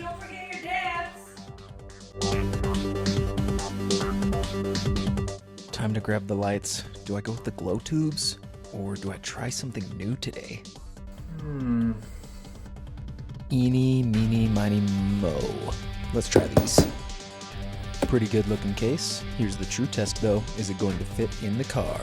don't forget your dance. Time to grab the lights. Do I go with the glow tubes or do I try something new today? Eeny, meeny, miny, mo. Let's try these. Pretty good looking case. Here's the true test though. Is it going to fit in the car?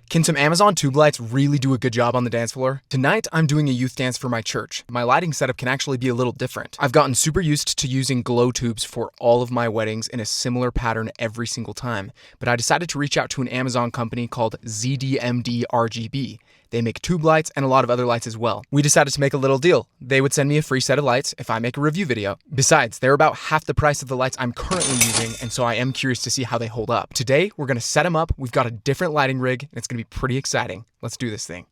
Can some Amazon tube lights really do a good job on the dance floor? Tonight, I'm doing a youth dance for my church. My lighting setup can actually be a little different. I've gotten super used to using glow tubes for all of my weddings in a similar pattern every single time, but I decided to reach out to an Amazon company called jdjentertainmentutah. They make tube lights and a lot of other lights as well. We decided to make a little deal. They would send me a free set of lights if I make a review video. Besides, they're about half the price of the lights I'm currently using, and so I am curious to see how they hold up. Today, we're gonna set them up. We've got a different lighting rig, and it's gonna be pretty exciting. Let's do this thing.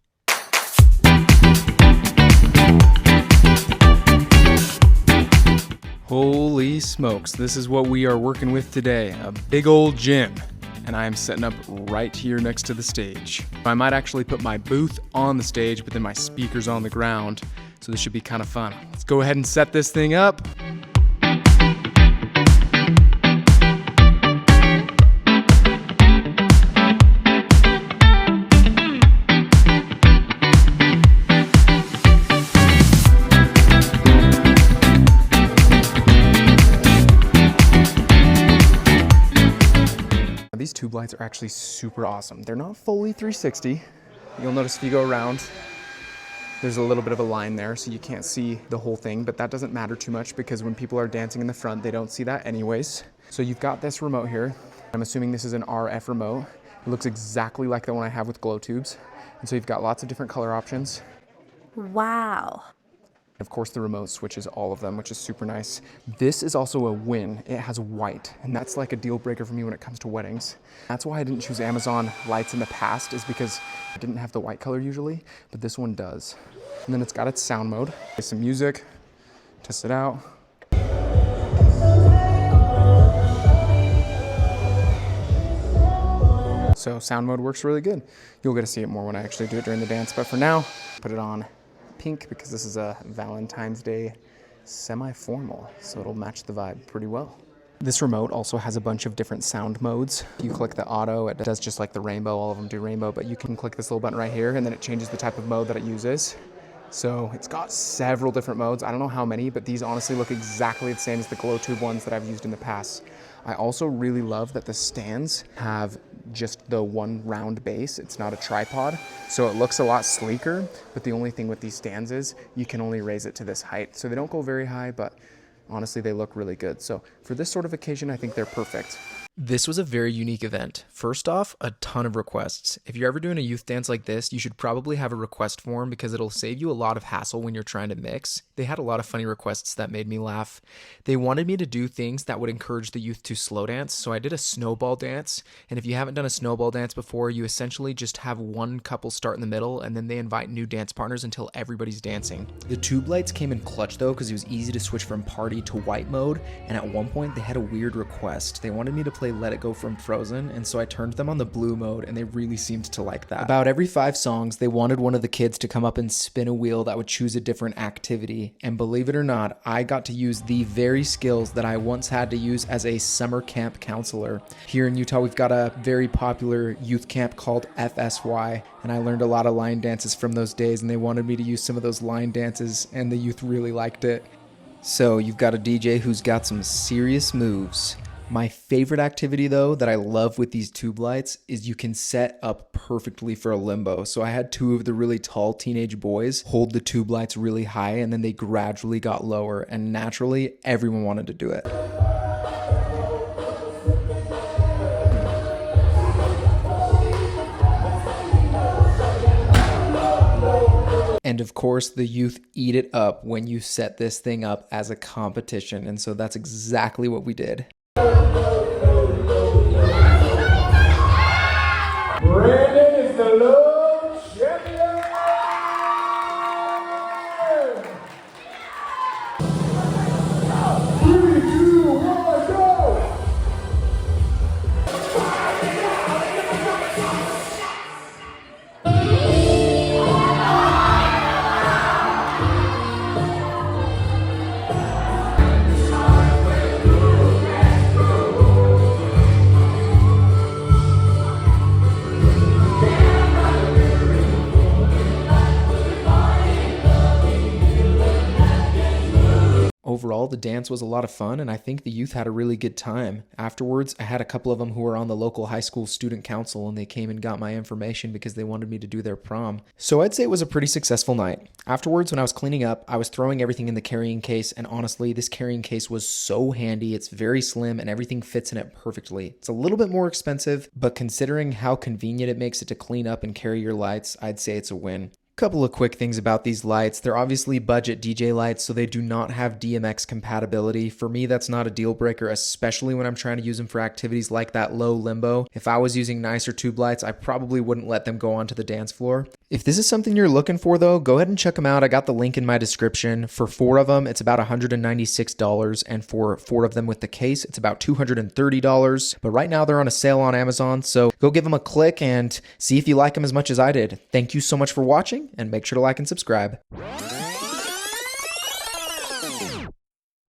Holy smokes, this is what we are working with today. A big old gym. And I am setting up right here next to the stage. I might actually put my booth on the stage, but then my speakers on the ground. So this should be kind of fun. Let's go ahead and set this thing up. These tube lights are actually super awesome. They're not fully 360. You'll notice if you go around, there's a little bit of a line there, so you can't see the whole thing, but that doesn't matter too much because when people are dancing in the front, they don't see that anyways. So you've got this remote here. I'm assuming this is an RF remote. It looks exactly like the one I have with glow tubes. And so you've got lots of different color options. Wow. Of course, the remote switches all of them, which is super nice. This is also a win. It has white, and that's like a deal breaker for me when it comes to weddings. That's why I didn't choose Amazon lights in the past, is because I didn't have the white color usually, but this one does. And then it's got its sound mode. Play some music, test it out. So sound mode works really good. You'll get to see it more when I actually do it during the dance, but for now, put it on pink because this is a Valentine's Day semi-formal, so it'll match the vibe pretty well. This remote also has a bunch of different sound modes. You click the auto, it does just like the rainbow, all of them do rainbow, but you can click this little button right here and then it changes the type of mode that it uses. So it's got several different modes. I don't know how many, but these honestly look exactly the same as the glow tube ones that I've used in the past. I also really love that the stands have just the one round base. It's not a tripod, so it looks a lot sleeker, but the only thing with these stands is you can only raise it to this height. So they don't go very high, but honestly, they look really good. So for this sort of occasion, I think they're perfect. This was a very unique event. First off, a ton of requests. If you're ever doing a youth dance like this, you should probably have a request form because it'll save you a lot of hassle when you're trying to mix. They had a lot of funny requests that made me laugh. They wanted me to do things that would encourage the youth to slow dance, so I did a snowball dance. And if you haven't done a snowball dance before, you essentially just have one couple start in the middle and then they invite new dance partners until everybody's dancing. The tube lights came in clutch though because it was easy to switch from party to white mode, and at one point they had a weird request. They wanted me to play Let It Go from Frozen, and so I turned them on the blue mode and they really seemed to like that. About every 5 songs, they wanted one of the kids to come up and spin a wheel that would choose a different activity, and believe it or not, I got to use the very skills that I once had to use as a summer camp counselor. Here in Utah, we've got a very popular youth camp called FSY, and I learned a lot of line dances from those days, and they wanted me to use some of those line dances, and the youth really liked it. So you've got a DJ who's got some serious moves. My favorite activity though that I love with these tube lights is you can set up perfectly for a limbo. So I had 2 of the really tall teenage boys hold the tube lights really high and then they gradually got lower, and naturally everyone wanted to do it. And of course, the youth eat it up when you set this thing up as a competition. And so that's exactly what we did. Brandon is the lone champion! 3, 2, 1, go! overall, the dance was a lot of fun, and I think the youth had a really good time. Afterwards, I had a couple of them who were on the local high school student council, and they came and got my information because they wanted me to do their prom. So I'd say it was a pretty successful night. Afterwards, when I was cleaning up, I was throwing everything in the carrying case, and honestly, this carrying case was so handy. It's very slim, and everything fits in it perfectly. It's a little bit more expensive, but considering how convenient it makes it to clean up and carry your lights, I'd say it's a win. Couple of quick things about these lights. They're obviously budget DJ lights, so they do not have DMX compatibility. For me, that's not a deal breaker, especially when I'm trying to use them for activities like that low limbo. If I was using nicer tube lights, I probably wouldn't let them go onto the dance floor. If this is something you're looking for though, go ahead and check them out. I got the link in my description. For 4 of them, it's about $196, and for 4 of them with the case, it's about $230. But right now they're on a sale on Amazon, so go give them a click and see if you like them as much as I did. Thank you so much for watching, and make sure to like and subscribe.